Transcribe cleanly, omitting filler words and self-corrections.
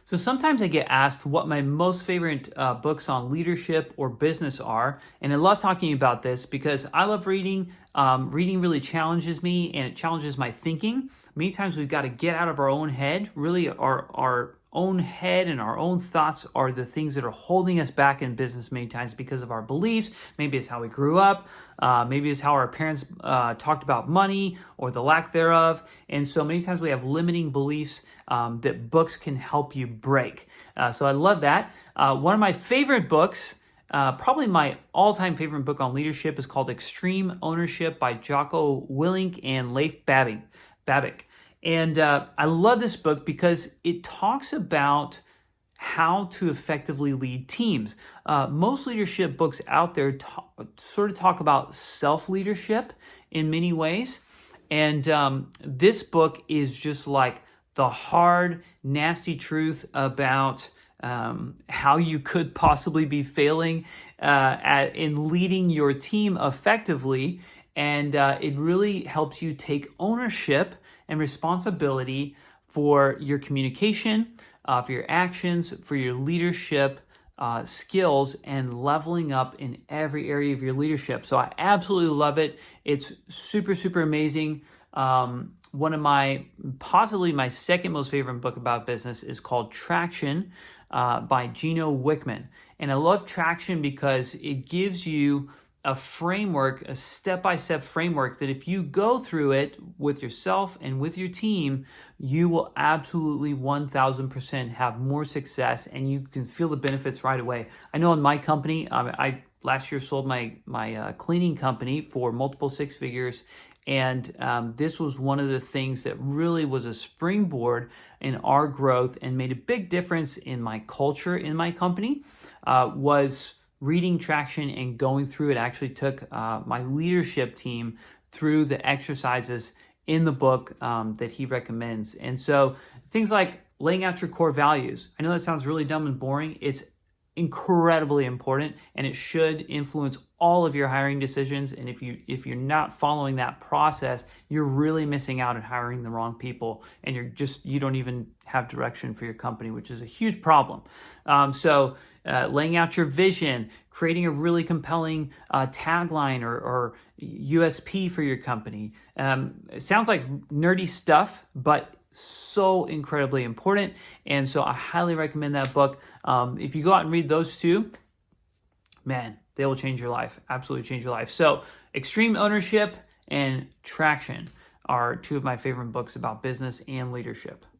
So sometimes I get asked what my most favorite books on leadership or business are, and I love talking about this because I love reading. Reading really challenges me and it challenges my thinking. Many times we've got to get out of our own head. Really, our own head and our own thoughts are the things that are holding us back in business many times because of our beliefs. Maybe it's how we grew up. Maybe it's how our parents talked about money or the lack thereof. And so many times we have limiting beliefs that books can help you break. So I love that. One of my favorite books, probably my all-time favorite book on leadership, is called Extreme Ownership by Jocko Willink and Leif Babbitt. And I love this book because it talks about how to effectively lead teams. Most leadership books out there sort of talk about self-leadership in many ways. And this book is just like the hard, nasty truth about how you could possibly be failing in leading your team effectively. And it really helps you take ownership and responsibility for your communication, for your actions, for your leadership skills, and leveling up in every area of your leadership. So I absolutely love it. It's super, super amazing. One of possibly my second most favorite book about business is called Traction by Gino Wickman. And I love Traction because it gives you a framework, a step-by-step framework that if you go through it with yourself and with your team, you will absolutely 1000% have more success and you can feel the benefits right away. I know in my company, I last year sold my cleaning company for multiple six figures. And this was one of the things that really was a springboard in our growth and made a big difference in my culture in my company, was reading Traction and going through it. Actually took my leadership team through the exercises in the book that he recommends. And so things like laying out your core values. I know that sounds really dumb and boring. It's incredibly important and it should influence all of your hiring decisions. And if you're not following that process, you're really missing out on hiring the wrong people, and you don't even have direction for your company, which is a huge problem. So laying out your vision, creating a really compelling tagline or USP for your company. It sounds like nerdy stuff, but so incredibly important. And so I highly recommend that book. If you go out and read those two, man, they will change your life. Absolutely change your life. So Extreme Ownership and Traction are two of my favorite books about business and leadership.